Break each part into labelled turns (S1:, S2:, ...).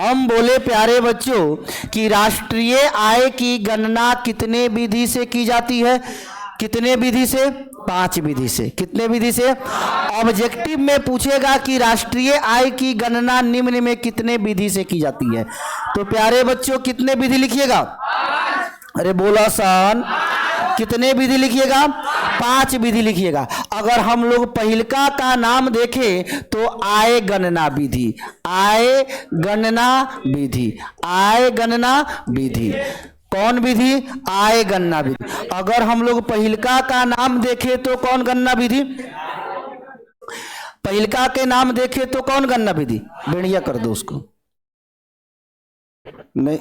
S1: हम बोले प्यारे बच्चों कि राष्ट्रीय आय की गणना कितने विधि से की जाती है? कितने विधि से? 5 विधि से। कितने विधि से? ऑब्जेक्टिव में पूछेगा कि राष्ट्रीय आय की गणना निम्न में कितने विधि से की जाती है, तो प्यारे बच्चों कितने विधि लिखिएगा? अरे बोला सन, कितने विधि लिखिएगा? 5 विधि लिखिएगा। अगर हम लोग पहिलका का नाम देखें तो आय गणना विधि, आय गणना विधि, आय गणना विधि। कौन विधि? आय गणना विधि। अगर हम लोग पहिलका का नाम देखें तो कौन गणना विधि? पहिलका के नाम देखें तो कौन गणना विधि? बढ़िया कर दो उसको। नहीं,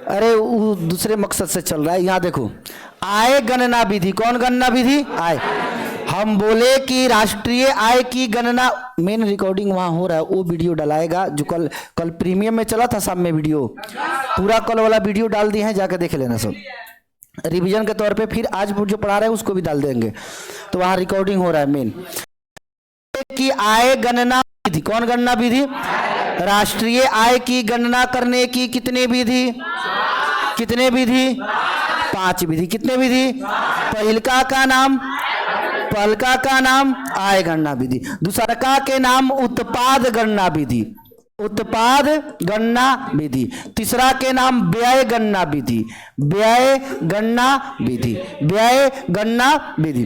S1: अरे वो दूसरे मकसद से चल रहा है। यहाँ देखो, आय गणना विधि। कौन गणना विधि? आय। हम बोले कि राष्ट्रीय आय की गणना, मेन रिकॉर्डिंग वहाँ हो रहा है, वो वीडियो डलाएगा जो कल प्रीमियम में चला था शाम में वीडियो, पूरा कल वाला वीडियो डाल दिए हैं, जाके देख लेना सब रिवीजन के तौर पे। फिर आज जो पढ़ा रहे हैं उसको भी डाल देंगे, तो वहाँ रिकॉर्डिंग हो रहा है मेन कि आय गणना विधि। कौन गणना विधि? राष्ट्रीय आय की गणना करने की कितने विधि? कितने विधि? 5 विधि। कितने विधि? पहिलका का नाम, पहलका का नाम आय गणना विधि, दूसरका के नाम उत्पाद गणना विधि, उत्पाद गणना विधि, तीसरा के नाम व्यय गणना विधि, व्यय गणना विधि, व्यय गणना विधि।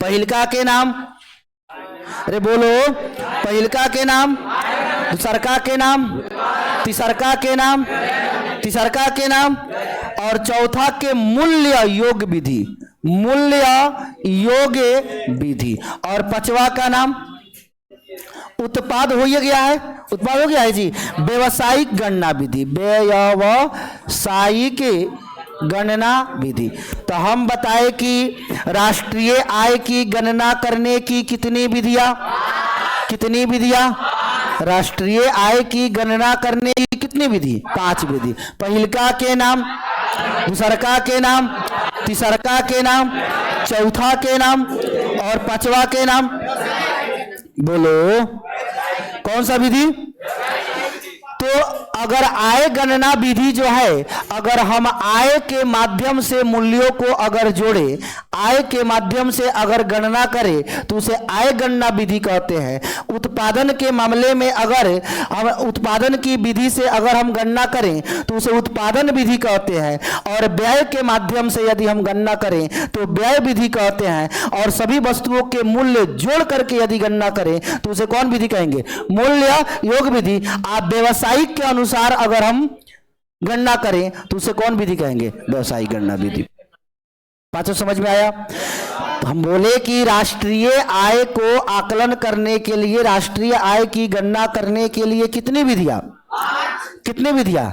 S1: पहिलका के नाम, अरे बोलो, पहिलका के नाम, दूसरका के नाम, तीसरका के नाम, तीसरका के नाम और चौथा के मूल्य योग विधि, मूल्य योग विधि, और पांचवा का नाम उत्पाद हो गया है, उत्पाद हो गया है जी, व्यवसायिक गणना विधि, व्यवसायिक गणना विधि। तो हम बताए कि राष्ट्रीय आय की गणना करने की कितनी विधियां? कितनी विधियां? राष्ट्रीय आय की गणना करने की कितनी विधि? 5 विधि। पहिलका के नाम, दूसरका के नाम, तीसरका के नाम, चौथा के नाम और पांचवा के नाम। बोलो कौन सा विधि? तो अगर आय गणना विधि जो है, अगर हम आय के माध्यम से मूल्यों को अगर जोड़े, आय के माध्यम से अगर गणना करें तो उसे आय गणना विधि कहते हैं। उत्पादन के मामले में अगर हम उत्पादन की विधि से अगर हम गणना करें तो उसे उत्पादन विधि कहते हैं, और व्यय के माध्यम से यदि हम गणना करें तो व्यय विधि कहते हैं, और सभी वस्तुओं के मूल्य जोड़ करके यदि गणना करें तो उसे कौन विधि कहेंगे? मूल्य योग विधि। आप व्यवसायिक के अनुसार अगर हम गणना करें तो उसे कौन विधि कहेंगे? व्यवसायिक गणना विधि। पांचों समझ में आया? तो हम बोले कि राष्ट्रीय आय को आकलन करने के लिए, राष्ट्रीय आय की गणना करने के लिए कितनी विधियां? कितनी विधियां?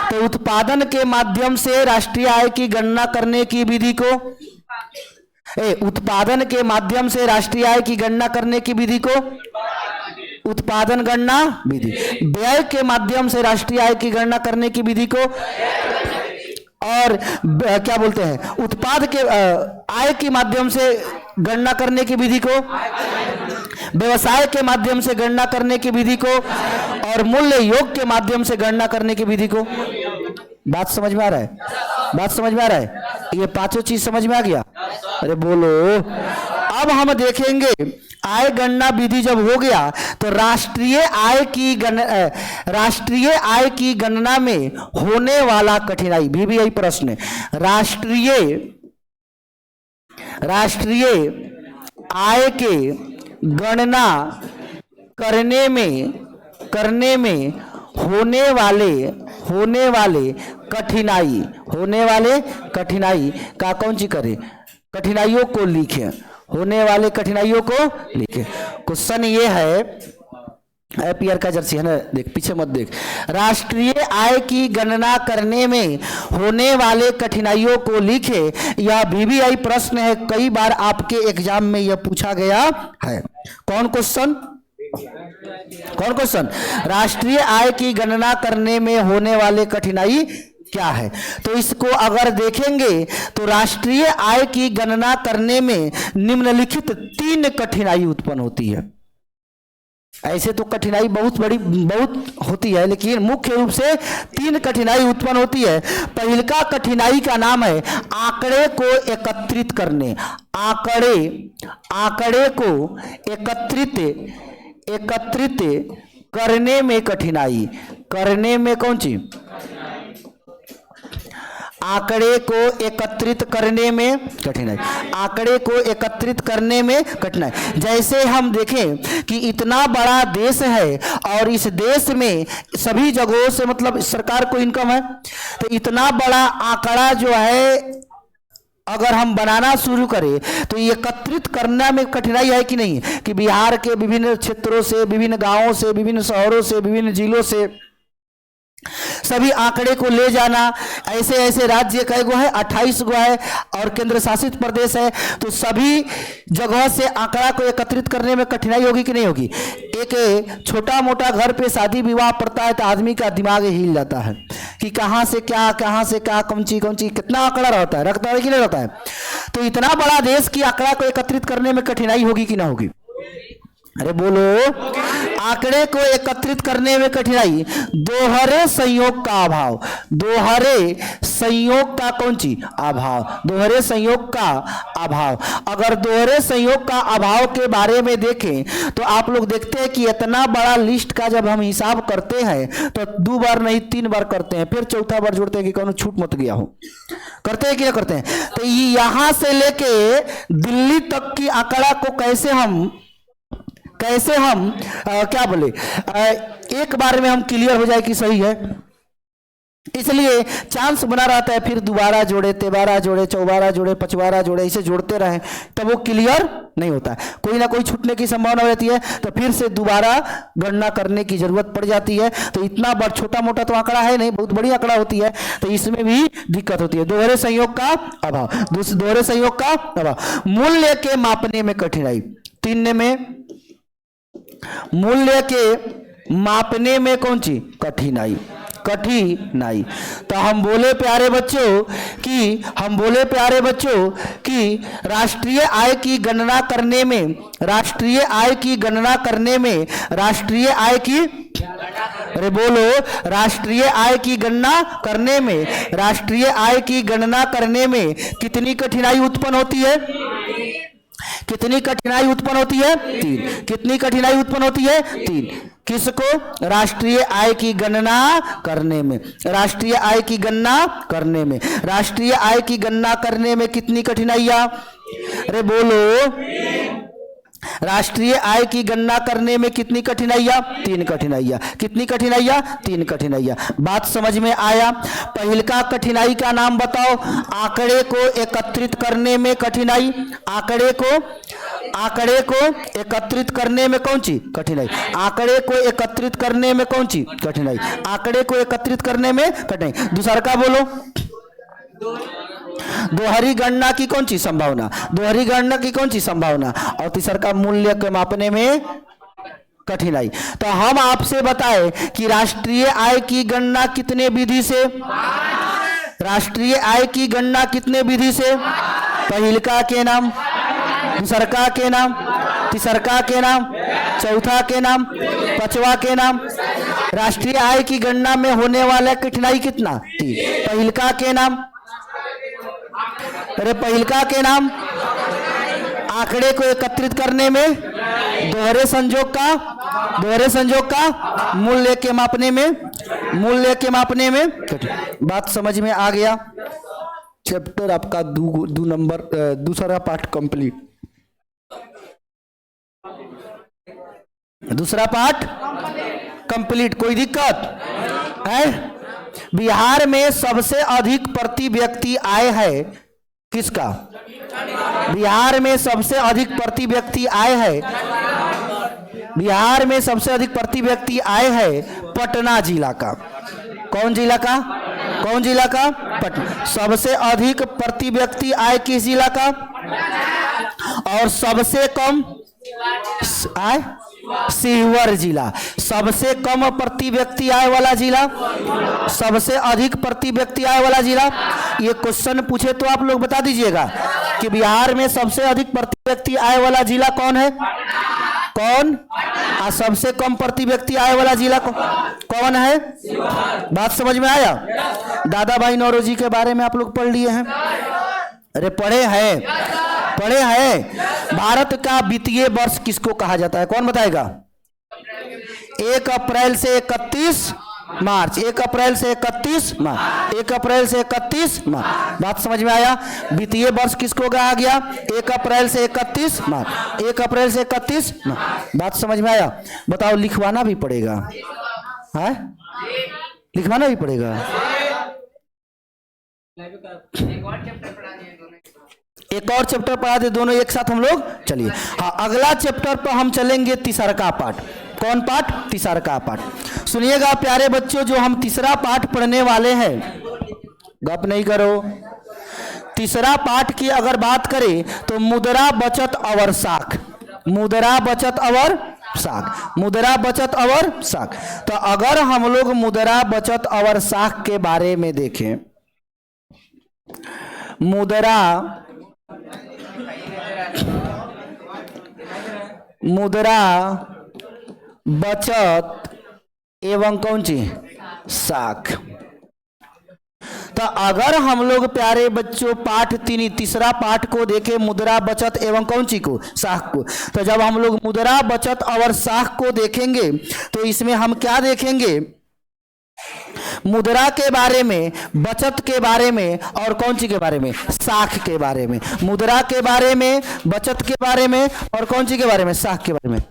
S1: तो उत्पादन के माध्यम से राष्ट्रीय आय की गणना करने की विधि को, उत्पादन के माध्यम से राष्ट्रीय आय की गणना करने की विधि को उत्पादन गणना विधि, व्यय के माध्यम से राष्ट्रीय आय की गणना करने की विधि को, और क्या बोलते हैं, उत्पाद के आय के माध्यम से गणना करने की विधि को, व्यवसाय के माध्यम से गणना करने की विधि को, और मूल्य योग के माध्यम से गणना करने की विधि को। बात समझ में आ रहा है? बात समझ में आ रहा है? ये पांचों चीज समझ में आ गया? अरे बोलो। अब हम देखेंगे आय गणना विधि जब हो गया तो राष्ट्रीय आय की गणना में होने वाला कठिनाई भी यही प्रश्न है। राष्ट्रीय आय के गणना करने में होने वाले कठिनाई का कौन सी करे? कठिनाइयों को लिखे, होने वाले कठिनाइयों को लिखे। क्वेश्चन ये है, पीआर का जर्सी है ना, देख पीछे मत देख। राष्ट्रीय आय की गणना करने में होने वाले कठिनाइयों को लिखे, यह VVI प्रश्न है, कई बार आपके एग्जाम में यह पूछा गया है। कौन क्वेश्चन? कौन क्वेश्चन? राष्ट्रीय आय की गणना करने में होने वाले कठिनाई क्या है? तो इसको अगर देखेंगे तो राष्ट्रीय आय की गणना करने में निम्नलिखित 3 कठिनाई उत्पन्न होती है। ऐसे तो कठिनाई बहुत होती है, लेकिन मुख्य रूप से 3 कठिनाई उत्पन्न होती है। पहली का कठिनाई का नाम है आंकड़े को एकत्रित करने। आंकड़े को एकत्रित करने में कठिनाई। करने में कौन सी? आंकड़े को एकत्रित करने में कठिनाई। आंकड़े को एकत्रित करने में कठिनाई। जैसे हम देखें कि इतना बड़ा देश है और इस देश में सभी जगहों से मतलब सरकार को इनकम है, तो इतना बड़ा आंकड़ा जो है अगर हम बनाना शुरू करें तो ये एकत्रित करने में कठिनाई है कि नहीं? कि बिहार के विभिन्न क्षेत्रों से, विभिन्न गांवों से, विभिन्न शहरों से, विभिन्न जिलों से सभी आंकड़े को ले जाना। ऐसे राज्य कई गो है? 28 गो है और केंद्र शासित प्रदेश है। तो सभी जगह से आंकड़ा को एकत्रित करने में कठिनाई होगी कि नहीं होगी? एक छोटा मोटा घर पे शादी विवाह पड़ता है तो आदमी का दिमाग हिल जाता है कि कहाँ से क्या, कौन सी कितना आंकड़ा रहता है, रखता है कि नहीं रहता है। तो इतना बड़ा देश की आंकड़ा को एकत्रित करने में कठिनाई होगी कि ना होगी? अरे बोलो। आंकड़े को एकत्रित करने में कठिनाई। दोहरे संयोग का अभाव। दोहरे संयोग का कौन सी? अभाव। दोहरे संयोग का अभाव। अगर दोहरे संयोग का अभाव के बारे में देखें तो आप लोग देखते हैं कि इतना बड़ा लिस्ट का जब हम हिसाब करते हैं तो 2 बार नहीं 3 बार करते हैं, फिर चौथा बार जोड़ते हैं कि कौन छूट मत गया हो। करते हैं कि नहीं करते हैं? तो यहां से लेके दिल्ली तक की आंकड़ा को कैसे हम क्या बोले एक बार में हम क्लियर हो जाए कि सही है, इसलिए चांस बना रहता है। फिर दोबारा जोड़े, 13 जोड़े, 14 जोड़े, 5 जोड़े, इसे जोड़ते रहें तब वो क्लियर नहीं होता है। कोई ना कोई छूटने की संभावना रहती है तो फिर से दोबारा गणना करने की जरूरत पड़ जाती है। तो इतना बड़ा छोटा मोटा तो आंकड़ा है नहीं, बहुत बड़ी आंकड़ा होती है, तो इसमें भी दिक्कत होती है। दोहरे संयोग का अभाव। दोहरे संयोग का अभाव। मूल्य के मापने में कठिनाई। 3 में मूल्य के मापने में कौन सी? कठिनाई। तो हम बोले प्यारे बच्चों कि राष्ट्रीय आय की गणना करने में अरे बोलो, राष्ट्रीय आय की गणना करने में कितनी कठिनाई उत्पन्न होती है? कितनी कठिनाई उत्पन्न होती है? 3। कितनी कठिनाई उत्पन्न होती है? 3। किसको? राष्ट्रीय आय की गणना करने में। राष्ट्रीय आय की गणना करने में। राष्ट्रीय आय की गणना करने में कितनी कठिनाइयां? अरे बोलो। राष्ट्रीय आय की गणना करने में कितनी कठिनाइयां? 3 कठिनाइयां। कितनी कठिनाइयां? 3 कठिनाइयां। बात समझ में आया? पहल का कठिनाई का नाम बताओ। आंकड़े को एकत्रित करने में कठिनाई। आंकड़े को एकत्रित करने में कौन सी? कठिनाई। आंकड़े को एकत्रित करने में कौन सी? कठिनाई। आंकड़े को एकत्रित करने में कठिनाई। दूसरा का बोलो। दोहरी गणना की कौन सी संभावना? दोहरी गणना की कौन सी संभावना? और तीसरा का मूल्य के मापने में कठिनाई। तो हम आपसे बताएं कि राष्ट्रीय आय की गणना कितने विधि से? राष्ट्रीय आय की गणना कितने विधि से? पहिलका के नाम, दूसरका के नाम, तीसरका के नाम, चौथा के नाम, पांचवा के नाम। राष्ट्रीय आय की गणना में होने वाला कठिनाई कितना? 3। पहिलका के नाम। अरे पहिलका के नाम आंकड़े को एकत्रित करने में, दोहरे संयोग का मूल्य के मापने में बात समझ में आ गया? चैप्टर आपका 2 नंबर दूसरा पार्ट कंप्लीट। दूसरा पार्ट कंप्लीट। कोई दिक्कत है? बिहार में सबसे अधिक प्रति व्यक्ति आय है किसका? बिहार में सबसे अधिक प्रति व्यक्ति आय है, बिहार में सबसे अधिक प्रति व्यक्ति आय है पटना जिला का। कौन जिला का? कौन जिला का? पटना। सबसे अधिक प्रति व्यक्ति आय किस जिला का? और सबसे कम आय? सीहोर जिला। सबसे कम प्रति व्यक्ति आय वाला जिला, सबसे अधिक प्रति व्यक्ति आय वाला जिला। ये क्वेश्चन पूछे तो आप लोग बता दीजिएगा कि बिहार में सबसे अधिक प्रति व्यक्ति आय वाला जिला कौन है, कौन, और सबसे कम प्रति व्यक्ति आय वाला जिला कौन है। बात समझ में आया। दादा भाई नौरोजी के बारे में आप लोग पढ़ लिए हैं, अरे पढ़े हैं, पढ़े हैं। भारत का वित्तीय वर्ष किसको कहा जाता है, कौन बताएगा। 1 अप्रैल से 31 मार्च, 1 अप्रैल से 31 मार्च, 1 अप्रैल से 31 मार्च। बात समझ में आया। वित्तीय वर्ष किसको कहा गया, 1 अप्रैल से 31 मार्च, 1 अप्रैल से 31 मार्च। बात समझ में आया। बताओ, लिखवाना भी पड़ेगा, है, लिखवाना भी पड़ेगा। एक और चैप्टर पढ़ा दे, दोनों एक साथ हम लोग चलिए। हाँ, अगला चैप्टर पर हम चलेंगे तीसरा पाठ। कौन पाठ, तीसरा पाठ। सुनिएगा प्यारे बच्चों, जो हम तीसरा पाठ पढ़ने वाले हैं, गप नहीं करो। तीसरा पाठ की अगर बात करें तो मुद्रा बचत और साख, मुद्रा बचत और साख, मुद्रा बचत और साख। तो अगर हम लोग मुद्रा बचत और साख के बारे में देखें, मुद्रा बचत एवं कौन सी साख। तो अगर हम लोग प्यारे बच्चों पाठ तीसरा पाठ को देखें, मुद्रा बचत एवं कौन सी को, साख को, तो जब हम लोग मुद्रा बचत और साख को देखेंगे तो इसमें हम क्या देखेंगे, मुद्रा के बारे में, बचत के बारे में और कौन सी के बारे में, साख के बारे में। मुद्रा के बारे में, बचत के बारे में और कौन सी के बारे में, साख के बारे में।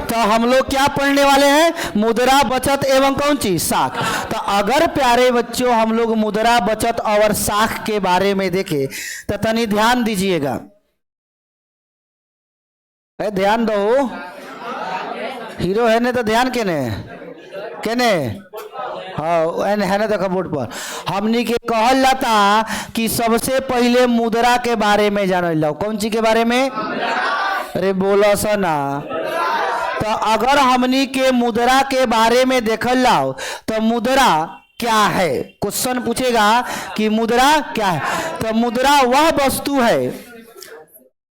S1: तो हम लोग क्या पढ़ने वाले हैं, मुद्रा बचत एवं कौन सी, साख। तो अगर प्यारे बच्चों हम लोग मुद्रा बचत और साख के बारे में देखें तो तनी ध्यान दीजिएगा, ध्यान दो, हीरो है ने तो ध्यान केने केने, हाँ है ना, देखो बोर्ड पर हमनी के कहल जाता कि सबसे पहले मुद्रा के बारे में जान लो। कौन सी के बारे में, अरे बोलो सना। तो अगर हमनी के मुद्रा के बारे में देखल जाओ तो मुद्रा क्या है, क्वेश्चन पूछेगा कि मुद्रा क्या है। तो मुद्रा वह वस्तु है,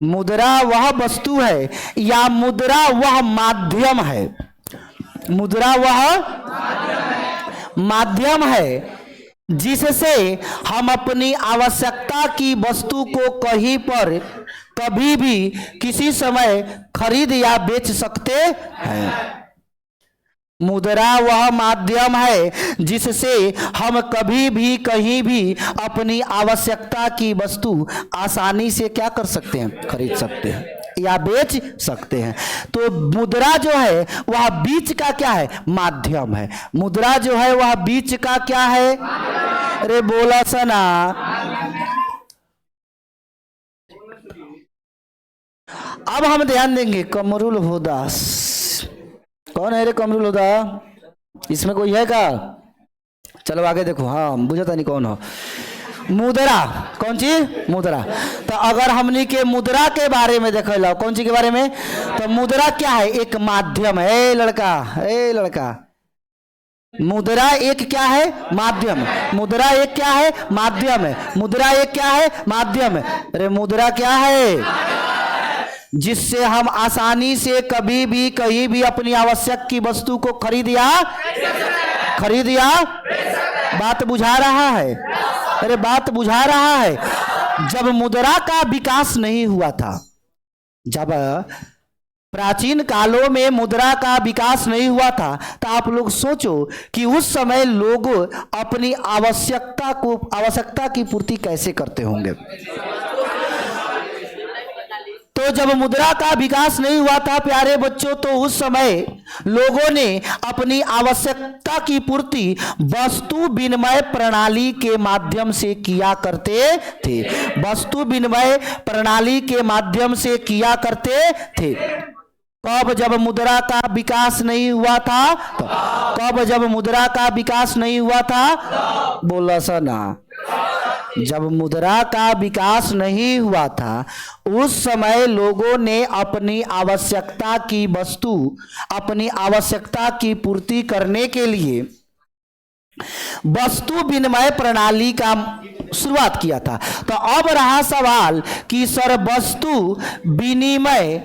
S1: मुद्रा वह वस्तु है या मुद्रा वह माध्यम है, मुद्रा वह माध्यम है जिससे हम अपनी आवश्यकता की वस्तु को कहीं पर कभी भी किसी समय खरीद या बेच सकते हैं। मुद्रा वह माध्यम है जिससे हम कभी भी कहीं भी अपनी आवश्यकता की वस्तु आसानी से क्या कर सकते हैं, खरीद सकते हैं या बेच सकते हैं। तो मुद्रा जो है वह बीच का क्या है, माध्यम है। मुद्रा जो है वह बीच का क्या है, अरे बोला सना। अब हम ध्यान देंगे कमरुल हुदा, कौन है रे कमरुल हुदा, इसमें कोई है का, चलो आगे देखो, हाँ बुझता नहीं कौन हो। मुद्रा, कौन सी मुद्रा। तो अगर हमनी के मुद्रा के बारे में देख लो, कौन सी के बारे में, तो मुद्रा क्या है, एक माध्यम है। लड़का, ए लड़का, मुद्रा एक क्या है, माध्यम। मुद्रा एक क्या है, माध्यम है। मुद्रा एक क्या है, माध्यम है। अरे मुद्रा क्या है, जिससे हम आसानी से कभी भी कहीं भी अपनी आवश्यक की वस्तु को खरीद या बात बुझा रहा है? अरे बात बुझा रहा है। जब मुद्रा का विकास नहीं हुआ था, जब प्राचीन कालों में मुद्रा का विकास नहीं हुआ था, तो आप लोग सोचो कि उस समय लोग अपनी आवश्यकता की पूर्ति कैसे करते होंगे। तो जब मुद्रा का विकास नहीं हुआ था प्यारे बच्चों, तो उस समय लोगों ने अपनी आवश्यकता की पूर्ति वस्तु विनिमय प्रणाली के माध्यम से किया करते थे। वस्तु विनिमय प्रणाली के माध्यम से किया करते थे। कब? जब मुद्रा का विकास नहीं हुआ था। तो कब? जब मुद्रा का विकास नहीं हुआ था। बोला सा ना, जब मुद्रा का विकास नहीं हुआ था उस समय लोगों ने अपनी आवश्यकता की वस्तु, अपनी आवश्यकता की पूर्ति करने के लिए वस्तु विनिमय प्रणाली का शुरुआत किया था। तो अब रहा सवाल कि सर वस्तु विनिमय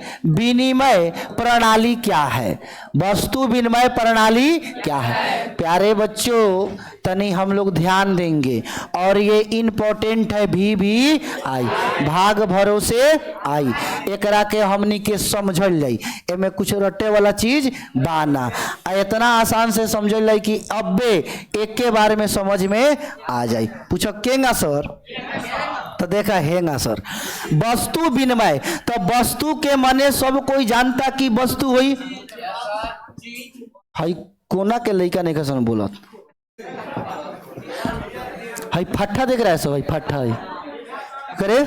S1: प्रणाली क्या है? वस्तु विनिमय प्रणाली क्या है? प्यारे बच्चों तनी हम लोग ध्यान देंगे और ये इम्पोर्टेंट है। भी आई भाग भरोसे आई, एकरा के हमनी के समझल जाई। एमे कुछ रटे वाला चीज बाना, इतना आसान से समझल जाई कि अब्बे एक के बारे में समझ में आ जाए। पूछो केंगा सर? तो देखा हेंगा सर। वस्तु विनिमय, तो वस्तु के माने सब कोई जानता कि वस्तु हुई हाई कोना के लइका नहीं कैसन बोलत हाई फट्टा देख रहा है सब, भाई फट्टा करे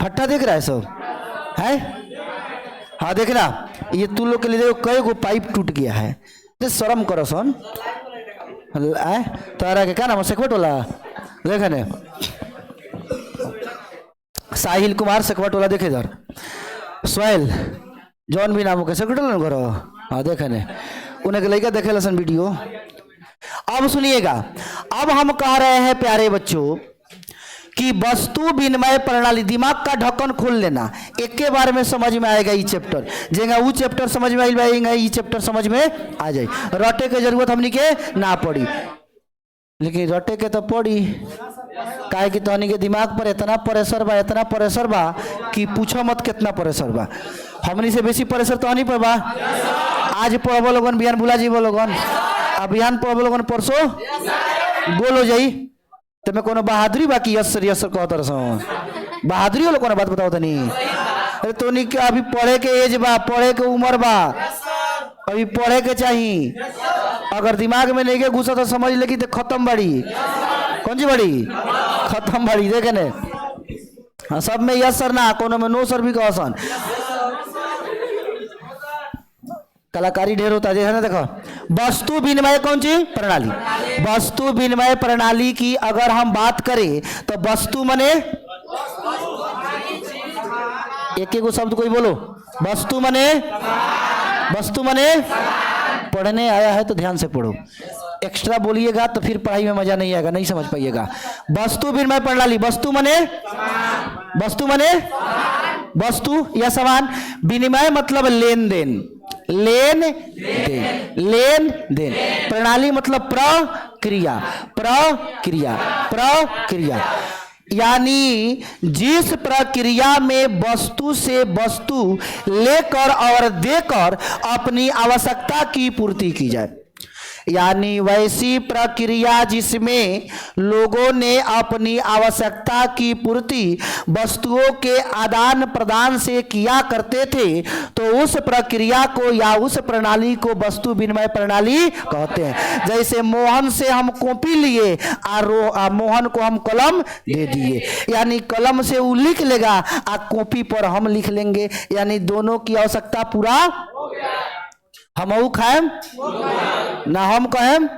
S1: फट्टा देख रहा है सब है। हाँ देखना, ये तू लोग के लिए देखो कई गो पाइप टूट गया है। तो शर्म करो सन तारा के क्या नाम सेकवट वाला देखने, साहिल कुमार सेकवट वाला देखे इधर, सोहेल जौन भी नाम हो सेकवट वाला करो। हाँ देखने उन्हें के लड़का देखे लसन वीडियो। अब सुनिएगा, अब हम कह रहे हैं प्यारे बच्चों कि वस्तु विनिमय प्रणाली, दिमाग का ढक्कन खोल लेना, एक के बारे में समझ में आएगा। ये चैप्टर जेगा वो चैप्टर समझ में आएगा, ये चैप्टर समझ में आ जाए। रटे के जरूरत हमनी के ना पड़ी, लेकिन रटे के तो पड़ी काहे कि तहनी के दिमाग पर इतना प्रेशर बा कि पूछो मत कितना प्रेशर बा। हमनी से बेसी प्रेशर तहनी पर बा। आज पढ़बो लोगन, बिहान भुला जीवो लोगन, अभियान पढ़बो लोगन, परसों गोल हो जाई। तो मैं कोनो बहादुरी बाकी यस कहता रहा बहादुरी वाला कोनो बात बताओ तनी। अरे तो नहीं कि अभी पढ़े के एज बा, पढ़े के उम्र बा, अभी पढ़े के चाहिए। अगर दिमाग में नहीं के घुसा तो समझ ले कि तो खत्म बड़ी। कौन सी बड़ी? खत्म बड़ी। देखे ने हाँ, सब में यस सर ना, कोनो में नो सर भी कहो सन। कलाकारी ढेर होता है ना। देखो वस्तु विनिमय कौन सी प्रणाली, वस्तु विनिमय प्रणाली की अगर हम बात करें तो वस्तु मने एक एक शब्द कोई बोलो। वस्तु मने पढ़ने आया है तो ध्यान से पढ़ो, एक्स्ट्रा बोलिएगा तो फिर पढ़ाई में मजा नहीं आएगा, नहीं समझ पाइएगा। वस्तु विनिमय प्रणाली, वस्तु मने वस्तु या सामान, विनिमय मतलब लेन देन, प्रणाली मतलब प्रक्रिया, यानी जिस प्रक्रिया में वस्तु से वस्तु लेकर और देकर अपनी आवश्यकता की पूर्ति की जाए, यानी वैसी प्रक्रिया जिसमें लोगों ने अपनी आवश्यकता की पूर्ति वस्तुओं के आदान प्रदान से किया करते थे, तो उस प्रक्रिया को या उस प्रणाली को वस्तु विनिमय प्रणाली कहते हैं। जैसे मोहन से हम कॉपी लिए और मोहन को हम कलम दे दिए, यानी कलम से वो लिख लेगा और कॉपी पर हम लिख लेंगे, यानी दोनों की आवश्यकता पूरा। हम खाएम ना हम कहेम,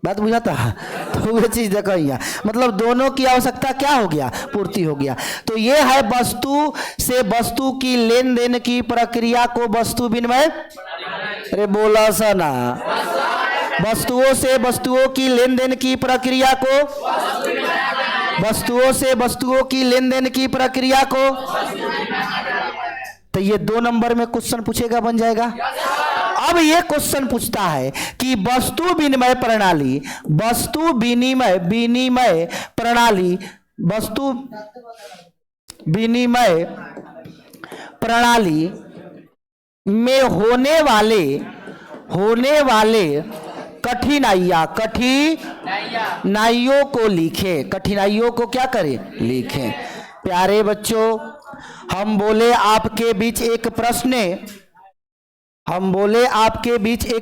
S1: बात बुझाता है। तो वो चीज देखो यहाँ, मतलब दोनों की आवश्यकता क्या हो गया, पूर्ति हो गया। तो ये है वस्तु से वस्तु की लेन देन की प्रक्रिया को वस्तु विनिमय। अरे बोला सा ना, वस्तुओं से वस्तुओं की लेन देन की प्रक्रिया को, वस्तुओं से वस्तुओं की लेन देन की प्रक्रिया को तो ये 2 नंबर में क्वेश्चन पूछेगा, बन जाएगा। अब ये क्वेश्चन पूछता है कि वस्तु विनिमय प्रणाली, वस्तु विनिमय विनिमय प्रणाली, वस्तु विनिमय प्रणाली में होने वाले कठिनाइयों को लिखे। कठिनाइयों को क्या करें? लिखें। प्यारे बच्चों, हम बोले आपके बीच एक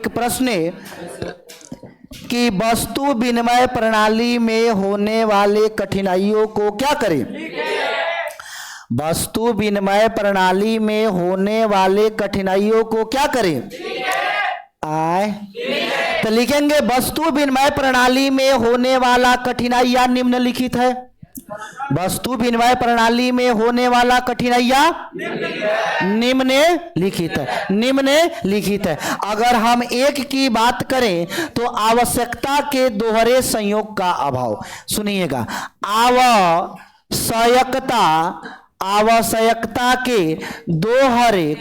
S1: प्रश्न कि वस्तु विनिमय प्रणाली में होने वाले कठिनाइयों को क्या करें? वस्तु विनिमय प्रणाली में होने वाले कठिनाइयों को क्या करें? तो लिखेंगे वस्तु विनिमय प्रणाली में होने वाला कठिनाइयां निम्नलिखित है। वस्तु विनिमय प्रणाली में होने वाला कठिनाइयां निम्नलिखित है। अगर हम एक की बात करें तो आवश्यकता के दोहरे संयोग का अभाव। सुनिएगा, आवश्यकता के दोहरे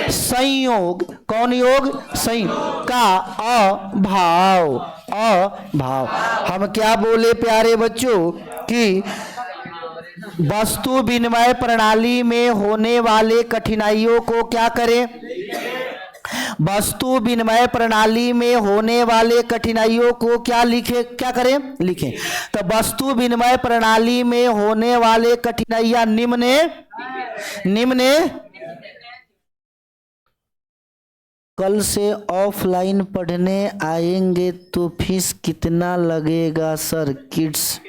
S1: संयोग का अभाव। हम क्या बोले प्यारे बच्चों कि वस्तु विनिमय प्रणाली में होने वाले कठिनाइयों को क्या करें? वस्तु विनिमय प्रणाली में होने वाले कठिनाइयों को क्या लिखें? तो वस्तु विनिमय प्रणाली में होने वाले कठिनाइयां निम्न। कल से ऑफलाइन पढ़ने आएंगे तो फीस कितना लगेगा सर? किड्स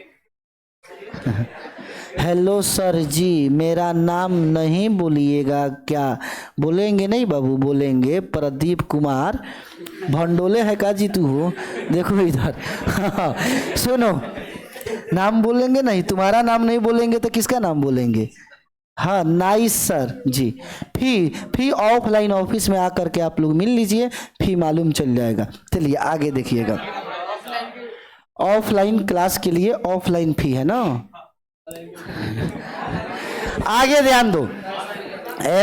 S1: हेलो सर जी, मेरा नाम नहीं बोलिएगा क्या? बोलेंगे नहीं बाबू, बोलेंगे। प्रदीप कुमार भंडोले है का जी तू हो? देखो इधर सुनो, नाम बोलेंगे नहीं, तुम्हारा नाम नहीं बोलेंगे तो किसका नाम बोलेंगे? हाँ, नाइस सर जी। फी ऑफलाइन ऑफिस में आकर के आप लोग मिल लीजिए, फी मालूम चल जाएगा। चलिए आगे देखिएगा, ऑफलाइन क्लास के लिए ऑफलाइन फी है ना। आगे ध्यान दो,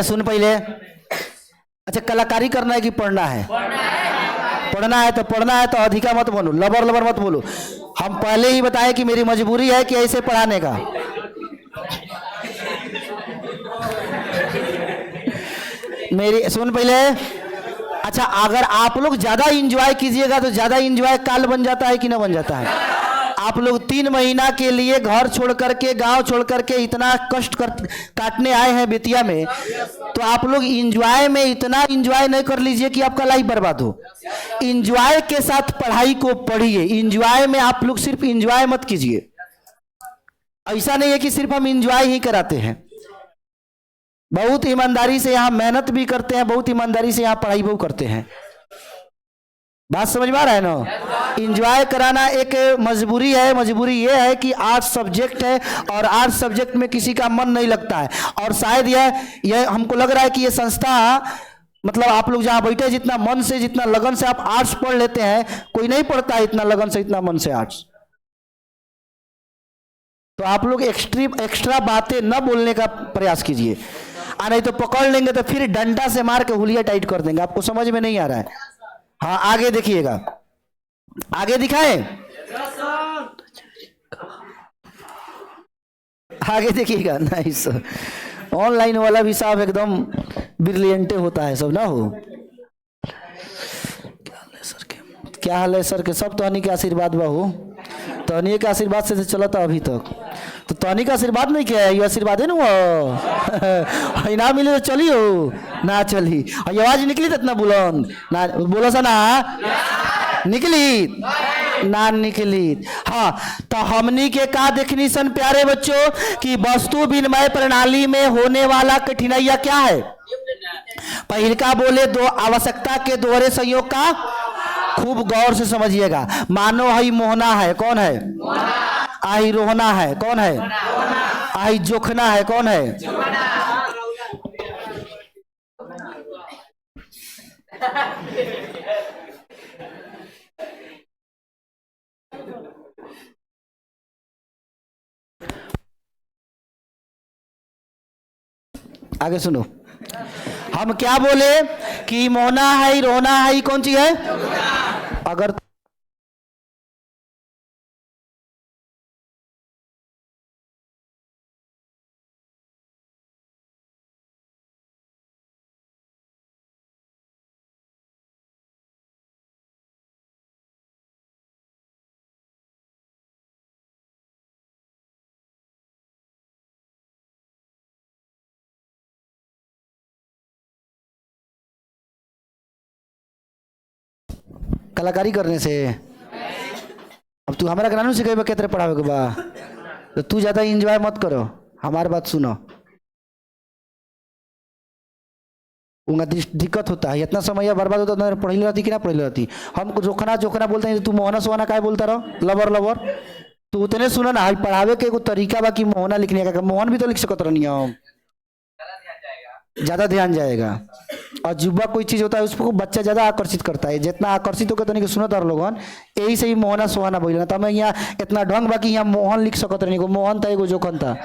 S1: सुन पहले। अच्छा, कलाकारी करना है कि पढ़ना है? पढ़ना है तो अधिका मत बोलो, लबर मत बोलो। हम पहले ही बताए कि मेरी मजबूरी है कि ऐसे पढ़ाने का। मेरी सुन पहले। अच्छा, अगर आप लोग ज्यादा इंजॉय कीजिएगा तो ज्यादा इंजॉय काल बन जाता है कि ना बन जाता है? आप लोग 3 महीना के लिए घर छोड़ करके, गांव छोड़ करके इतना कष्ट काटने आए हैं बेतिया में, तो आप लोग इंजॉय में इतना इंजॉय नहीं कर लीजिए कि आपका लाइफ बर्बाद हो। इंजॉय के साथ पढ़ाई को पढ़िए। इंजॉय में आप लोग सिर्फ इंजॉय मत कीजिए। ऐसा नहीं है कि सिर्फ हम इंजॉय ही कराते हैं, बहुत ईमानदारी से यहाँ मेहनत भी करते हैं, बहुत ईमानदारी से यहाँ पढ़ाई भी करते हैं। बात समझ में आ रहा है ना? इंजॉय कराना एक मजबूरी है। मजबूरी ये है कि आर्ट्स सब्जेक्ट है और आर्ट्स सब्जेक्ट में किसी का मन नहीं लगता है। और शायद यह हमको लग रहा है कि ये संस्था, मतलब आप लोग जहाँ बैठे, जितना मन से, जितना लगन से आप आर्ट्स पढ़ लेते हैं, कोई नहीं पढ़ता है इतना लगन से, इतना मन से आर्ट्स। तो आप लोग एक्स्ट्रा बातें न बोलने का प्रयास कीजिए, नहीं तो पकड़ लेंगे तो फिर डंडा से मार के हुलिया टाइट कर देंगे। आपको समझ में नहीं आ रहा है? हाँ, आगे देखिएगा, आगे दिखाएं, आगे देखिएगा। नाइस। ऑनलाइन वाला भी साहब एकदम ब्रिलियंटे होता है सब ना हो। क्या हाल है सर के? सब तोहनी के आशीर्वाद बा हो, तोहनी के आशीर्वाद से चलता अभी तक। तो तोहनी का आशीर्वाद नहीं किया है, ये आशीर्वाद है ना। ना मिले तो चली हो ना चली। और आवाज निकली तो इतना बुलंद ना बोलो सा ना निकली। हाँ, तो हमनी के का देखनी सन प्यारे बच्चों कि वस्तु विनिमय प्रणाली में होने वाला कठिनाइयां क्या है? पहल का बोले दो आवश्यकता के दोहरे संयोग का। खूब गौर से समझिएगा। मानो हई मोहना है, कौन है? आई रोहना है, कौन है? आई जोखना है, कौन है? आगे सुनो, हम क्या बोले कि मोहना है रोना है कौन सी है? अगर कलाकारी करने से, अब तू हमारा ग्रानू सिखाई बा केतरे पढ़ावे के बा, तो तू ज्यादा इंजॉय मत करो, हमारी बात सुनो। उनका दिक्कत होता है, इतना समय बर्बाद होता है, पढ़ी रहती कि ना पढ़ी रहती। हम जोखना जोखना बोलते हैं, तू मोहना सोहना काय बोलता रहो, लवर लवर। तू उतने सुना ना, पढ़ावे के एगो तरीका बा कि मोहना लिखने का, मोहन भी तो लिख सकत रहनी हम, ज्यादा ध्यान जाएगा। और जुब्बा कोई चीज होता है उसको बच्चा ज्यादा आकर्षित करता है, जितना आकर्षित होकर तनिक सुनत और लोगन, यही से ही मोहना सोहना बोलना। तो हमें यहाँ इतना ढंग बा कि यहाँ मोहन लिख सकत रहनी, मोहन था एगो जोखन था।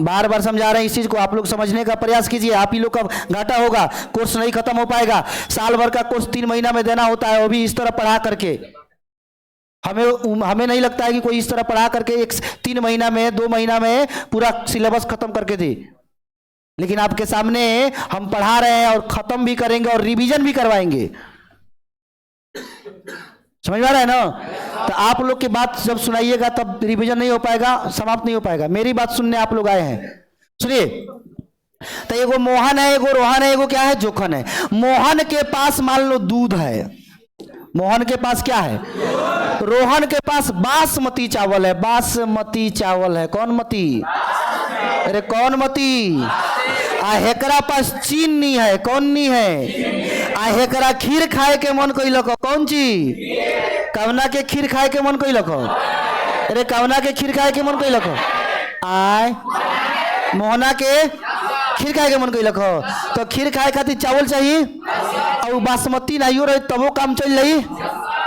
S1: बार बार समझा रहे हैं इस चीज को, आप लोग समझने का प्रयास कीजिए। आप ही लोग का घाटा होगा, कोर्स नहीं खत्म हो पाएगा। साल भर का कोर्स 3 महीना में देना होता है, वो भी इस तरह पढ़ा करके। हमें नहीं लगता है कि कोई इस तरह पढ़ा करके 3 महीना में 2 महीना में पूरा सिलेबस खत्म करके दे। लेकिन आपके सामने हम पढ़ा रहे हैं और खत्म भी करेंगे और रिवीजन भी करवाएंगे। समझ में आ रहा है ना? तो आप लोग की बात जब सुनाइएगा तब रिवीजन नहीं हो पाएगा, समाप्त नहीं हो पाएगा। मेरी बात सुनने आप लोग आए हैं, सुनिए। तो एगो मोहन है, एगो रोहन है, एगो क्या है, जोखन है। मोहन के पास मान लो दूध है, मोहन के पास क्या है? रोहन के पास बासमती चावल है, बासमती चावल है। कौन मती? अरे कौन मती? हेकरा पास चीनी है, कौन नी है? हेकरा खीर खाए के मन कोई लको, कौन चीज? कवना के खीर खाए के मन कोई लको? अरे कवना के खीर खाए के मन कोई लको? आय मोहना के खीर खाए के मन कोई लको, तो खीर खाए खातिर चावल चाहिए, और बासमती नहीं हो रही तबो काम चल रही।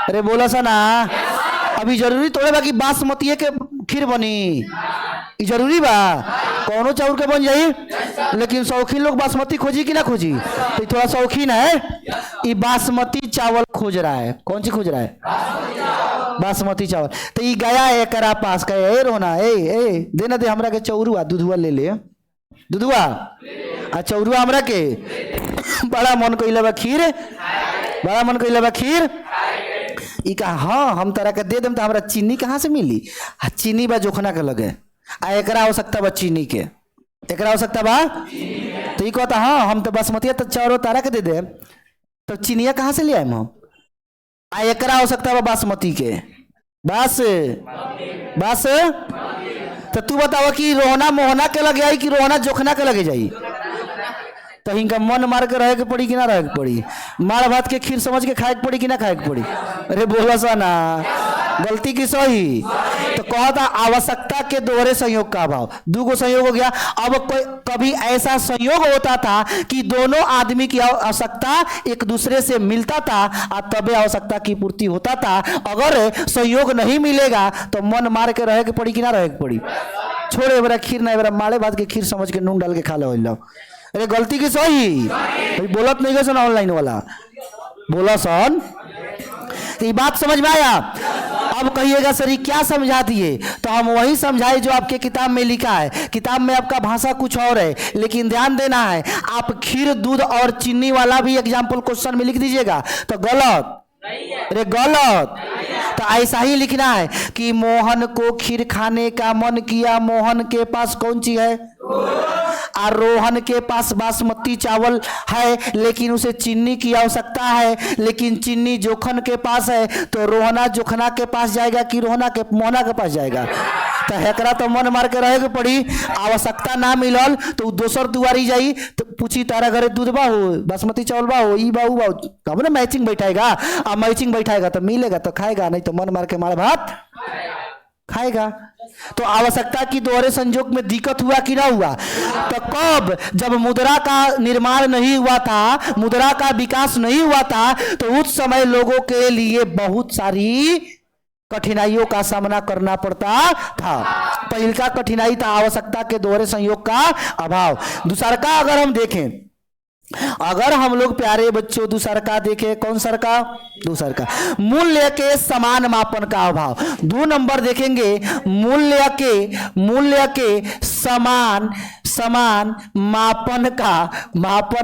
S1: अरे बोला सा ना, अभी जरूरी थोड़े बा कि बासमती के खीर बनी, जरूरी बा कौनो चाउर के बन जाई। लेकिन शौकीन लोग बासमती खोजी कि ना खोजी? तो थोड़ा शौकीन है, ये बासमती चावल खोज रहा है। कौन सी खोज रहा है? बासमती चावल। तो ये गया एकरा पास, कहे ए रोना, ए देना दे हमरा के चौरुआ, दूधुआ ले ले, दूधुआ आ चौरुआ हमरा के। बड़ा मन कइले बा खीर, बड़ा मन कइले बा खीर। ई कहा हाँ हम तरह के दे देम, तो हमरा चीनी कहाँ से मिली? चीनी बा जोखना के लगे, एकरा आवश्यकता बा चीनी के, एकरा आवश्यकता बा। तो ये कहता हाँ हम तो बासमती तो चावल तारा के दे दे, तो चीनिया कहाँ से ले आए हम? एकरा आवश्यकता बा बासमती के, बस बस। तो तू बताओ कि रोहना मोहना के लगे आई कि रोहना जोखना के लगे जाई? तो इनका मन मार के रहे के पड़ी कि ना रहे के पड़ी? मार भात के खीर समझ के खाए के पड़ी कि ना खाए के पड़ी? अरे बोला सा ना, गलती की सही। तो कहता आवश्यकता के दोहरे संयोग का अभाव, दूगो संयोग हो गया। अब कोई कभी ऐसा संयोग होता था कि दोनों आदमी की आवश्यकता एक दूसरे से मिलता था और तबे आवश्यकता की पूर्ति होता था। अगर संयोग नहीं मिलेगा तो मन मार के रहे के पड़ी कि ना रहे के पड़ी? छोड़े बरा खीर ना, बरा माले भात के खीर समझ के नून डाल के खा लो। अरे गलती की सही, बोलत नहीं गए ऑनलाइन वाला, बोला सन। ये बात समझ में आया? अब कहिएगा सर क्या समझा दिए? तो हम वही समझाए जो आपके किताब में लिखा है। किताब में आपका भाषा कुछ और है, लेकिन ध्यान देना है, आप खीर दूध और चीनी वाला भी एग्जाम्पल क्वेश्चन में लिख दीजिएगा तो गलत। अरे गलत। तो ऐसा ही लिखना है कि मोहन को खीर खाने का मन किया, मोहन के पास कौन सी है? और रोहन के पास बासमती चावल है, लेकिन उसे चीनी की आवश्यकता है, लेकिन चीनी जोखन के पास है। तो रोहना जोखना के पास जाएगा कि रोहना के मोहना के पास जाएगा? तो हेकरा तो मन मार के रहे के पड़ी। आवश्यकता ना मिलल तो दोसर दुआरी जाई तो पूछी तारा घरे दूध बा हो, बासमती चावल बा हो, ई बा ऊ बा, तब ना मैचिंग बैठाएगा। अब मैचिंग बैठाएगा तो मिलेगा तो खाएगा, नहीं तो मन मार के मार भात खाएगा। तो आवश्यकता की दोहरे संयोग में दिक्कत हुआ कि ना हुआ? तो कब? जब मुद्रा का निर्माण नहीं हुआ था, मुद्रा का विकास नहीं हुआ था, तो उस समय लोगों के लिए बहुत सारी कठिनाइयों का सामना करना पड़ता था। पहल का कठिनाई था आवश्यकता के दोहरे संयोग का अभाव। दूसरा का अगर हम देखें, अगर हम लोग प्यारे बच्चों दूसरा का देखें, कौन सर का? दूसरा का मूल्य के समान मापन का अभाव। 2 नंबर देखेंगे, मूल्य के समान मापन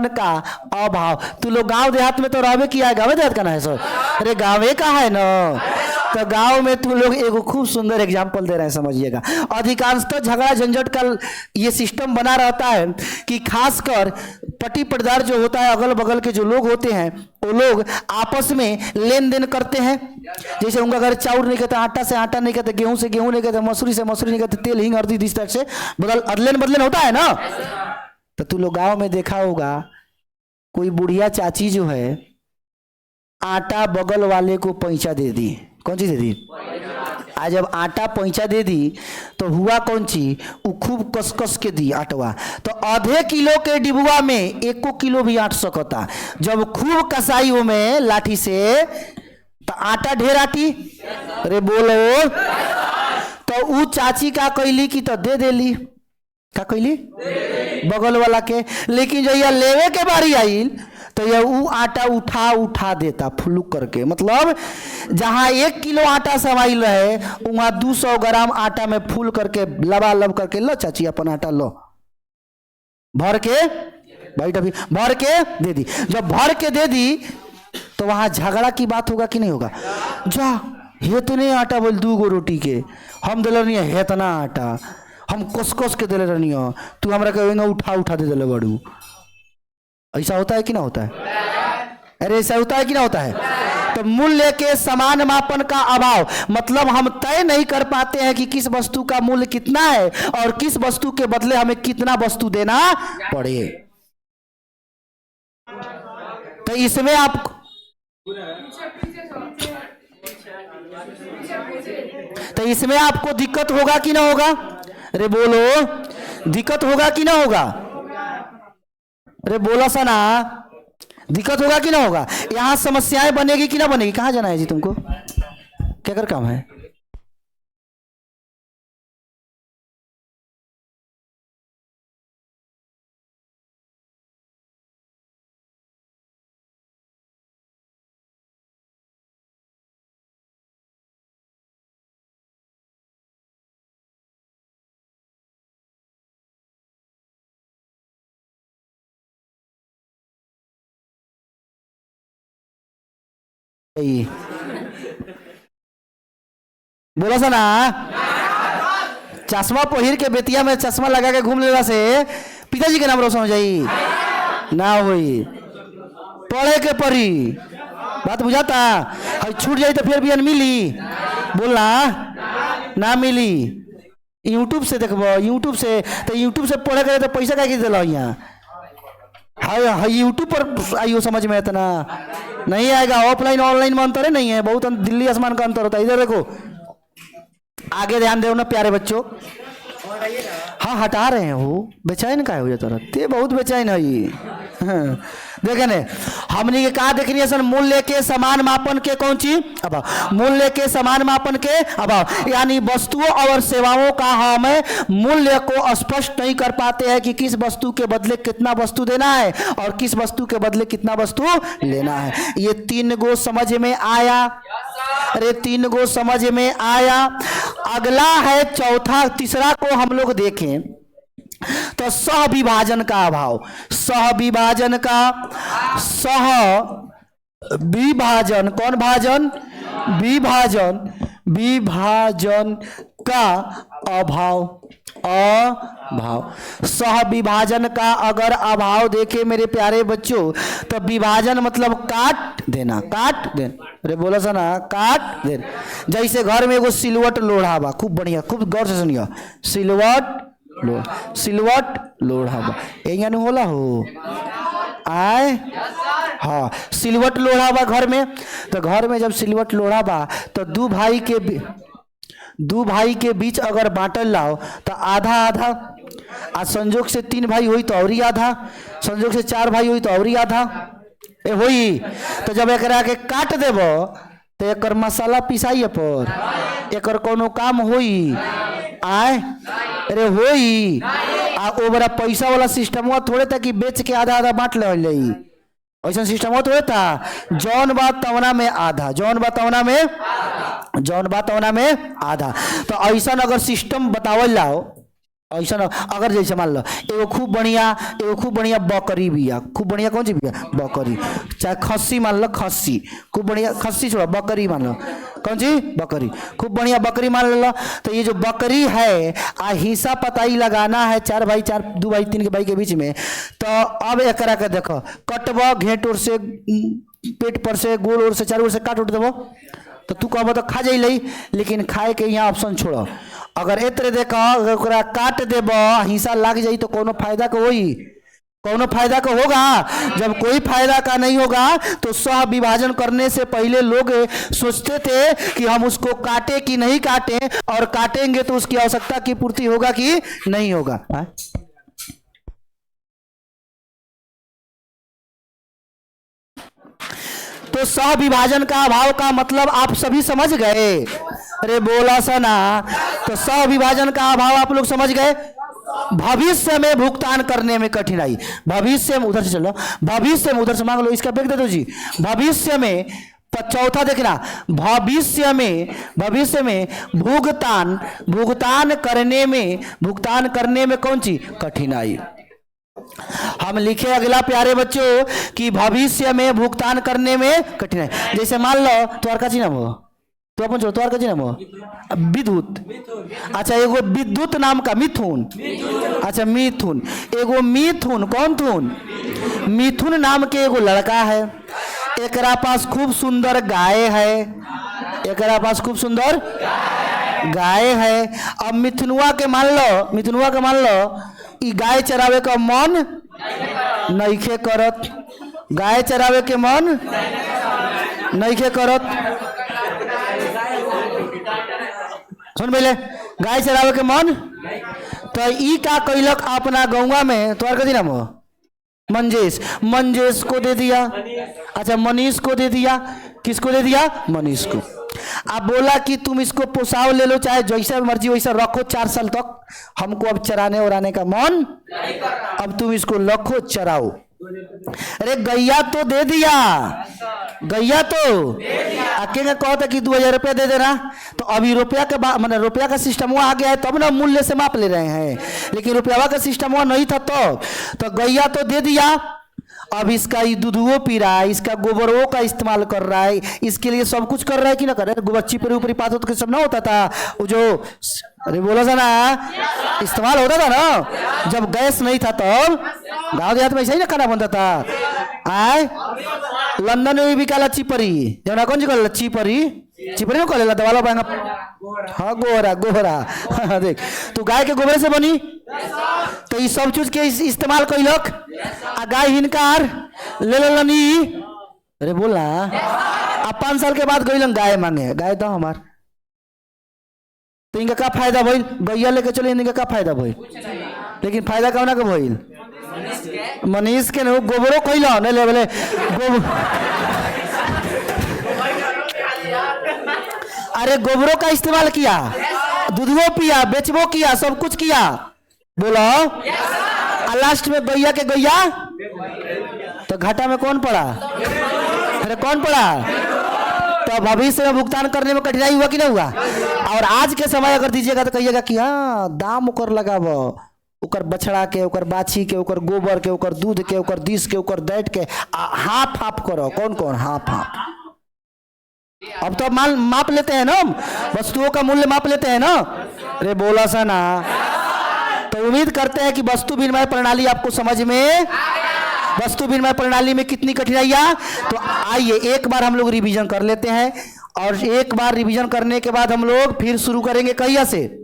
S1: का अभाव। तू लोग गांव देहात में तो रहबे किया है, गाँव देहात का ना है सर? अरे गाँव का है ना, तो गांव में तुम लोग एक खूब सुंदर एग्जाम्पल दे रहे हैं, समझिएगा। अधिकांशतः झगड़ा झंझट का ये सिस्टम बना रहता है कि खासकर पति पटदार जो होता है, अगल बगल के जो लोग होते हैं, वो लोग आपस में लेन देन करते हैं। जैसे उनका घर चाउर नहीं कहते, आटा से आटा नहीं कहते, गेहूं से गेहूं नहीं कहते, मसूरी से मसूरी नहीं कहते, तेल हिंग हल्दी इस तरह से अदलेन बदलेन होता है ना। तो तू लोग गाँव में देखा होगा, कोई बुढ़िया चाची जो है आटा बगल वाले को पैंचा दे दी। कौन चीज दे दी? आज जब आटा पैंचा दे दी तो हुआ कौन चीज? वो खूब कस कस के दी आटवा, तो आधे किलो के डिबुआ में 1 किलो भी आट सकता। जब खूब कसाई वो में लाठी से, तो आटा ढेर आटी। अरे बोलो, तो वो चाची का कैली की तो दे देली, का कैली बगल वाला के। लेकिन जो यह लेवे के बारी आई तो यह वो आटा उठा देता फुलुक करके। मतलब जहां 1 किलो आटा समाइल रहे, वहां 200 ग्राम आटा में फूल करके लबालब करके, लो चाची अपन आटा लो, भर के भाई अभी भर के दे दी। जब भर के दे दी तो वहां झगड़ा की बात होगा कि नहीं होगा? जा हे तो नहीं आटा बोल 2 गो रोटी के हम दिल नहीं है, इतना आटा हम कस के दिले रहनी हो, तू हमरा के उठा दे दिले बड़ू। ऐसा होता है कि ना होता है? अरे ऐसा होता है कि ना होता है? तो मूल्य के समान मापन का अभाव, मतलब हम तय नहीं कर पाते हैं कि किस वस्तु का मूल्य कितना है और किस वस्तु के बदले हमें कितना वस्तु देना पड़े। तो इसमें आपको दिक्कत होगा कि ना होगा? अरे बोलो, दिक्कत होगा कि ना होगा? अरे बोला सा ना, दिक्कत होगा कि ना होगा? यहां समस्याएं बनेगी कि ना बनेगी? कहां जाना है जी तुमको? क्या कर काम है? बोला सा ना, चश्मा पहिर के बेतिया में चश्मा लगा के घूम लेला से पिताजी के नाम रोशन हो जाई ना? होई पढ़े के परी, बात बुझाता? छूट जाई तो फिर भी मिली, बोलना ना मिली। यूट्यूब से देखबो, यूट्यूब से तो यूट्यूब से पढ़े करे तो पैसा क्या दिला यहाँ? हाँ यूट्यूब पर आइयो, समझ में इतना नहीं आएगा। ऑफलाइन ऑनलाइन में अंतर है नहीं है, बहुत दिल्ली आसमान का अंतर होता है। इधर देखो, आगे ध्यान दो ना प्यारे बच्चों। हाँ हटा रहे हैं, वो बेचैन का हो जाता रहते, बहुत बेचैन है ये। हाँ, देखे ने हमने के कहा देखनी है, मूल्य के समान मापन के कौन चीज अभाव, मूल्य के समान मापन के अभाव, यानी वस्तुओं और सेवाओं का हमें मूल्य को स्पष्ट नहीं कर पाते हैं कि किस वस्तु के बदले कितना वस्तु देना है और किस वस्तु के बदले कितना वस्तु लेना है। ये 3 गो समझ में आया? अरे 3 गो समझ में आया। अगला है चौथा, तीसरा को हम लोग देखें तो सह विभाजन का अभाव। सह विभाजन का, सह विभाजन, कौन भाजन? विभाजन, विभाजन का अभाव, अभाव। सह विभाजन का अगर अभाव देखे मेरे प्यारे बच्चों, तो विभाजन मतलब काट देना, काट देना। अरे बोला सा ना, काट देना। जैसे घर में एगो सिलवट लोढ़ा बा, खूब बढ़िया, खूब गौर से सुनिए, सिलवट लोढ़ा बा, यहाँ नहीं होला हो आए? हाँ, सिलवट लोढ़ा बा घर में। तो घर में जब सिलवट लोढ़ा बा तो दो भाई के बीच अगर बांटल लाओ तो आधा आधा, आज संजोग से 3 भाई हुई तो और ही आधा, संजोग से 4 भाई हुई तो और ही आधा होई। तो जब एक के काट देबो तो एकर मसाला पिसाइए पर एकर कोनो काम होई आए अरे होई आ ओबरा पैसा वाला सिस्टम हुआ थोड़े था कि बेच के आधा आधा बांट ले ऐसा सिस्टम हो थोड़े था। जौन बात तवना में आधा, जौन बात तवना में आधा। तो ऐसा अगर सिस्टम बतावल जाओ ऐसा अगर जैसे मान लो एगो खूब बढ़िया बकरी बिया, खूब बढ़िया कौन सी बिया बकरी, चाहे खस्सी मान लो, खस्सी खूब बढ़िया, खस्सी छोड़ो बकरी मान लो, कौन सी बकरी, खूब बढ़िया बकरी मान लो। तो ये जो बकरी है हिस्सा पताई लगाना है 4 भाई 4 2 भाई 3 के भाई के बीच में। तो अब एकरा के देखो कटब घेट ओर से पेट पर से गोल ओर से 4 ओर से काट उठ देव तो तू कहब तो खा जाइल, लेकिन खाए के यहाँ ऑप्शन छोड़ो। अगर एतरे देखा ओकरा काट देब हिस्सा लग जाई तो कोनो फायदा का होई, कोनो फायदा का होगा। जब कोई फायदा का नहीं होगा तो सह विभाजन करने से पहले लोग सोचते थे कि हम उसको काटे कि नहीं काटे, और काटेंगे तो उसकी आवश्यकता की पूर्ति होगा कि नहीं होगा। तो सह विभाजन का अभाव का मतलब आप सभी समझ गए? अरे बोला सा ना। तो सह विभाजन का अभाव आप लोग समझ गए। भविष्य में भुगतान करने में कठिनाई, भविष्य में उधर से चलो, भविष्य में उधर से मांग लो, इसका बैग दे दो जी। भविष्य में चौथा देखना, भविष्य में भुगतान करने में कौन सी कठिनाई। हम लिखे अगला प्यारे बच्चों कि भविष्य में भुगतान करने में कठिनाई। जैसे मान लो तुम्हारा का नाम हो, तो अपन जो तुम्हारा का नाम हो विद्युत, अच्छा एगो विद्युत नाम का मिथुन, अच्छा मिथुन, एगो मिथुन कौन थुन, मिथुन नाम के एगो लड़का है, एकरा पास खूब सुंदर गाय है, एकरा पास खूब सुंदर गाय है। अब मिथुनुआ के मान लो ई गाय चरावे का मन नइखे करत, गाय चरावे के मन नइखे करत, सुन पहले गाय चरावे के मन। तो ई का कैलक अपना गौवा में, तोहर कथी नाम हो मंजेश को दे दिया, अच्छा मनीष को दे दिया, किसको दे दिया मनीष को। अब बोला कि तुम इसको पोसाव ले लो, चाहे जैसा मर्जी वैसा रखो 4 साल तक, हमको अब चराने उराने का मन, अब तुम इसको रखो चराओ। अरे गैया तो दे दिया, गैया तो अकेले कहता कि 2000 रुपया दे देना। तो अभी रुपया के बाद मतलब रुपया का सिस्टम वो आ गया है तब ना मूल्य से माप ले रहे हैं, लेकिन रुपया का सिस्टम वो नहीं था। तो गैया तो दे दिया, अब इसका ये दूधवो पी रहा है, इसका गोबरों का इस्तेमाल कर रहा है, इसके लिए सब कुछ कर रहा है कि ना कर रहा है। गोबर चिपरी ऊपरी पात तो सब ना होता था वो जो, अरे बोला था ना इस्तेमाल होता था ना, जब गैस नहीं था तब गाँव देहात में ऐसा ही ना खाना बनता था। आए लंदन में भी बिकाला चिपरी, जब कौन सी कर चिपरी में कर दवाला पाएंगा, हाँ गोहरा हाँ, देख तो गाय के गोबर से बनी, तो ये सब चीज के इस्तेमाल कैलक। आ गाय हिनकार ले लनी, अरे बोला अब 5 साल के बाद गईलन गाय मांगे, गाय तो हमार, तो इनका क्या फायदा भइल, गैया लेके चले इनका क्या फायदा भइल, लेकिन फायदा कौन का भइल मनीष के न गोबरों कैला नहीं ले बोले अरे गोबरों का इस्तेमाल किया, दूधवो पिया, बेचबो किया, सब कुछ किया, बोलो लास्ट में गैया के गैया, तो घाटा में कौन पड़ा, अरे कौन पड़ा। तो भविष्य में भुगतान करने में कठिनाई हुआ कि नहीं हुआ। और आज के समय अगर दीजिएगा तो कहिएगा कि हाँ दाम ओकर लगाब, ओकर बछड़ा के, ओकर बाछी के, ओकर गोबर के, ओकर दूध के, ओकर दिस के, ओकर दैट के हाफ करो, कौन कौन हाफ। अब तो माल माप लेते हैं ना, वस्तुओं का मूल्य माप लेते हैं ना, अरे बोला सा ना। तो उम्मीद करते हैं कि वस्तु विनिमय प्रणाली आपको समझ में, वस्तु विनिमय प्रणाली में कितनी कठिनाइयां। तो आइए एक बार हम लोग रिवीजन कर लेते हैं, और एक बार रिवीजन करने के बाद हम लोग फिर शुरू करेंगे कहिया से।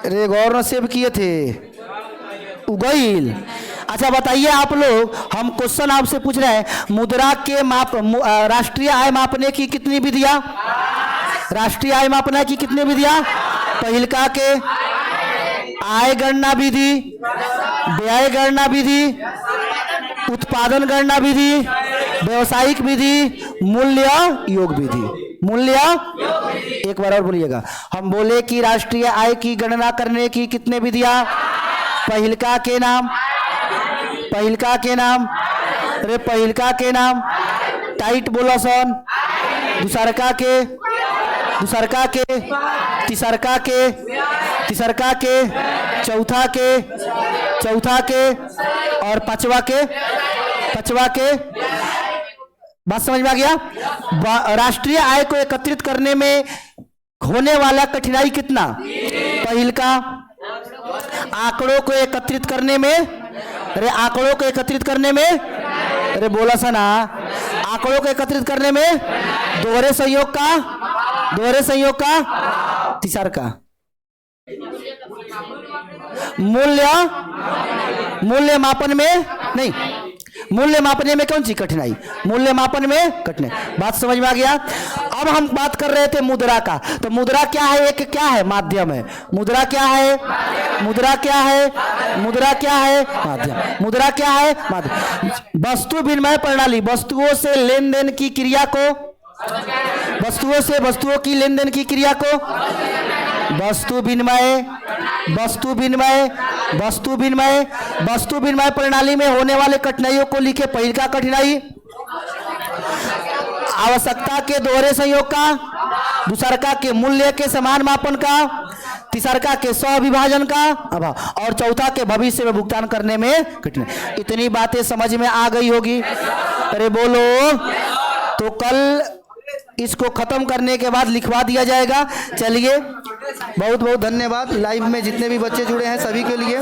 S1: अरे गौर सेव किए थे उगैल। अच्छा बताइए आप लोग, हम क्वेश्चन आपसे पूछ रहे हैं, मुद्रा के माप, राष्ट्रीय आय मापने की कितनी विधियां, राष्ट्रीय आय मापना की कितनी विधियां? पहिलका के आय गणना विधि, व्यय गणना विधि, उत्पादन गणना विधि, व्यवसायिक विधि, मूल्य योग विधि। मूल्य, एक बार और बोलिएगा। हम बोले कि राष्ट्रीय आय की गणना करने की कितने विधियां? पहिलका के नाम, पहिलका के नाम, अरे पहिलका के नाम टाइट बोलो सन, दूसरका के, दूसरका के, तीसरका के, तीसरका के, चौथा के, चौथा के और पांचवा के, पांचवा के। बात समझ में आ गया? राष्ट्रीय आय को एकत्रित करने में होने वाला कठिनाई कितना? पहिलका आंकड़ों को एकत्रित करने में, अरे आंकड़ों को एकत्रित करने में, अरे बोला सा ना, आंकड़ों को एकत्रित करने में दोहरे संयोग का, दोहरे संयोग का, तीसरका मूल्य, मूल्य मापन में नहीं, मूल्य मापने में कौन सी कठिनाई? मूल्य मापन में कठिनाई। बात समझ में आ गया? अब हम बात कर रहे थे मुद्रा का, तो मुद्रा क्या है? एक क्या है? माध्यम है। मुद्रा क्या है? मुद्रा क्या है? मुद्रा क्या है? माध्यम। मुद्रा क्या है? माध्यम। वस्तु विनिमय प्रणाली, वस्तुओं से लेन देन की क्रिया को, वस्तुओं से वस्तुओं की लेन देन की क्रिया को, वस्तु विनिमय, वस्तु विनिमय, वस्तु विनिमय, वस्तु विनिमय प्रणाली में होने वाले कठिनाइयों को लिखे। पहिलका कठिनाई आवश्यकता के दोहरे संयोग का, दूसरका के मूल्य के समान मापन का, तीसरका के सह विभाजन का अभाव और चौथा के भविष्य में भुगतान करने में कठिनाई। इतनी बातें समझ में आ गई होगी? अरे बोलो। तो कल इसको खत्म करने के बाद लिखवा दिया जाएगा। चलिए, बहुत बहुत धन्यवाद। लाइव में जितने भी बच्चे जुड़े हैं सभी के लिए।